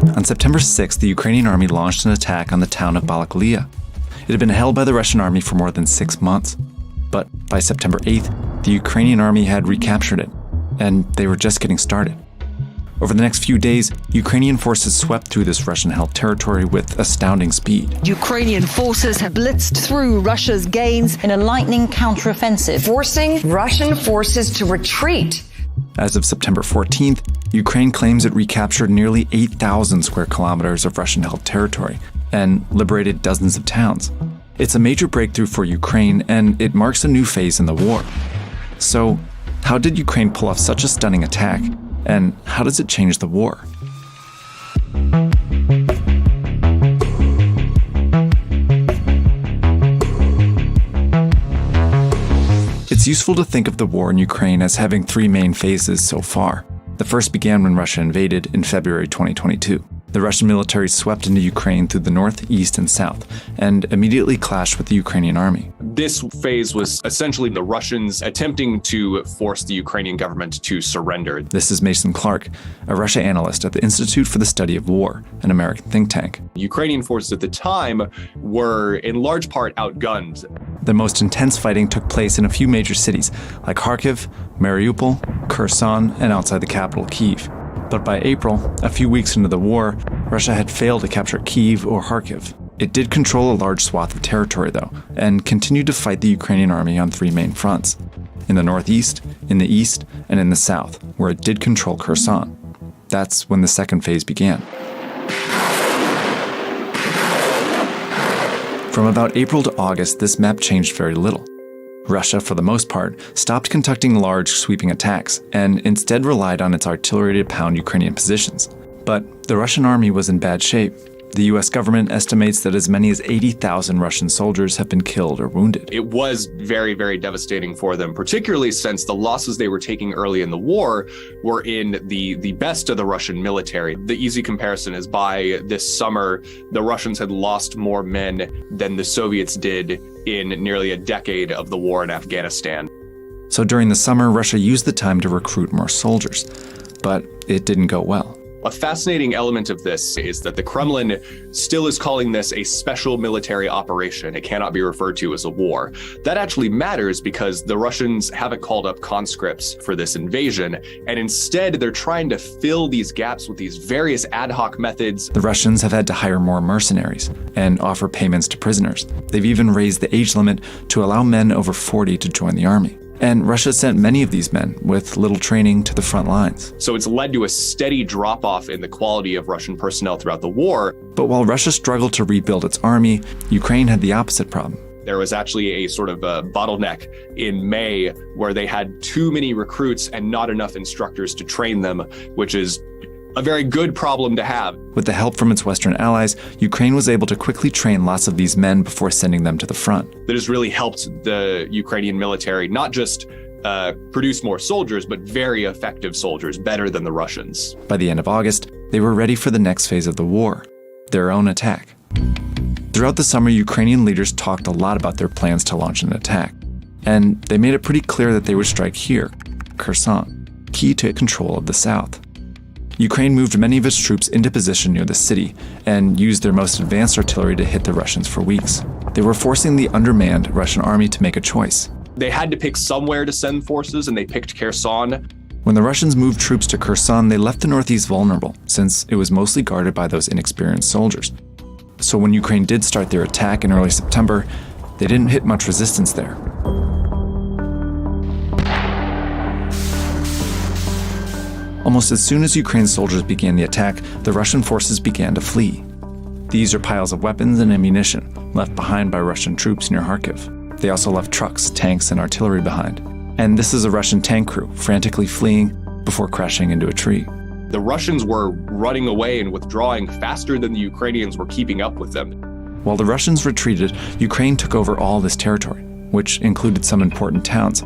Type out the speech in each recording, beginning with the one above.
On September 6th, the Ukrainian army launched an attack on the town of Balaklia. It had been held by the Russian army for more than 6 months. But by September 8th, the Ukrainian army had recaptured it, and they were just getting started. Over the next few days, Ukrainian forces swept through this Russian-held territory with astounding speed. Ukrainian forces have blitzed through Russia's gains in a lightning counteroffensive, forcing Russian forces to retreat. As of September 14th, Ukraine claims it recaptured nearly 8,000 square kilometers of Russian-held territory and liberated dozens of towns. It's a major breakthrough for Ukraine, and it marks a new phase in the war. So, how did Ukraine pull off such a stunning attack, and how does it change the war? It's useful to think of the war in Ukraine as having 3 main phases so far. The first began when Russia invaded in February 2022. The Russian military swept into Ukraine through the north, east, and south, and immediately clashed with the Ukrainian army. This phase was essentially the Russians attempting to force the Ukrainian government to surrender. This is Mason Clark, a Russia analyst at the Institute for the Study of War, an American think tank. Ukrainian forces at the time were in large part outgunned. The most intense fighting took place in a few major cities like Kharkiv, Mariupol, Kherson, and outside the capital, Kyiv. But by April, a few weeks into the war, Russia had failed to capture Kyiv or Kharkiv. It did control a large swath of territory, though, and continued to fight the Ukrainian army on 3 main fronts: in the northeast, in the east, and in the south, where it did control Kherson. That's when the second phase began. From about April to August, this map changed very little. Russia, for the most part, stopped conducting large, sweeping attacks and instead relied on its artillery to pound Ukrainian positions. But the Russian army was in bad shape. The US government estimates that as many as 80,000 Russian soldiers have been killed or wounded. It was very, very devastating for them, particularly since the losses they were taking early in the war were in the best of the Russian military. The easy comparison is by this summer, the Russians had lost more men than the Soviets did in nearly a decade of the war in Afghanistan. So during the summer, Russia used the time to recruit more soldiers, but it didn't go well. A fascinating element of this is that the Kremlin still is calling this a special military operation. It cannot be referred to as a war. That actually matters because the Russians haven't called up conscripts for this invasion, and instead they're trying to fill these gaps with these various ad hoc methods. The Russians have had to hire more mercenaries and offer payments to prisoners. They've even raised the age limit to allow men over 40 to join the army. And Russia sent many of these men with little training to the front lines. So it's led to a steady drop-off in the quality of Russian personnel throughout the war. But while Russia struggled to rebuild its army, Ukraine had the opposite problem. There was actually a sort of a bottleneck in May where they had too many recruits and not enough instructors to train them, which is a very good problem to have. With the help from its Western allies, Ukraine was able to quickly train lots of these men before sending them to the front. That has really helped the Ukrainian military not just produce more soldiers, but very effective soldiers, better than the Russians. By the end of August, they were ready for the next phase of the war, their own attack. Throughout the summer, Ukrainian leaders talked a lot about their plans to launch an attack. And they made it pretty clear that they would strike here, Kherson, key to control of the south. Ukraine moved many of its troops into position near the city and used their most advanced artillery to hit the Russians for weeks. They were forcing the undermanned Russian army to make a choice. They had to pick somewhere to send forces, and they picked Kherson. When the Russians moved troops to Kherson, they left the northeast vulnerable, since it was mostly guarded by those inexperienced soldiers. So when Ukraine did start their attack in early September, they didn't hit much resistance there. Almost as soon as Ukraine's soldiers began the attack, the Russian forces began to flee. These are piles of weapons and ammunition left behind by Russian troops near Kharkiv. They also left trucks, tanks, and artillery behind. And this is a Russian tank crew frantically fleeing before crashing into a tree. The Russians were running away and withdrawing faster than the Ukrainians were keeping up with them. While the Russians retreated, Ukraine took over all this territory, which included some important towns.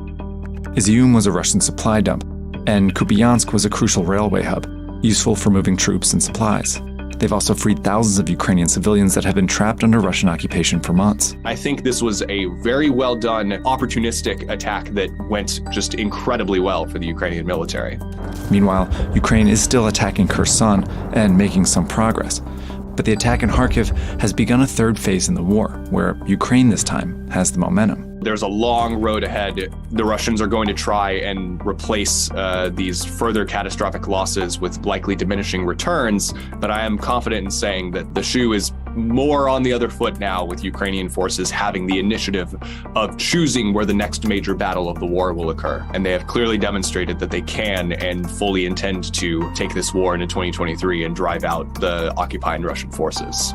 Izium was a Russian supply dump, and Kupiansk was a crucial railway hub, useful for moving troops and supplies. They've also freed thousands of Ukrainian civilians that have been trapped under Russian occupation for months. I think this was a very well done, opportunistic attack that went just incredibly well for the Ukrainian military. Meanwhile, Ukraine is still attacking Kherson and making some progress. But the attack in Kharkiv has begun a third phase in the war, where Ukraine this time has the momentum. There's a long road ahead. The Russians are going to try and replace these further catastrophic losses with likely diminishing returns, but I am confident in saying that the shoe is more on the other foot now, with Ukrainian forces having the initiative of choosing where the next major battle of the war will occur. And they have clearly demonstrated that they can and fully intend to take this war into 2023 and drive out the occupying Russian forces.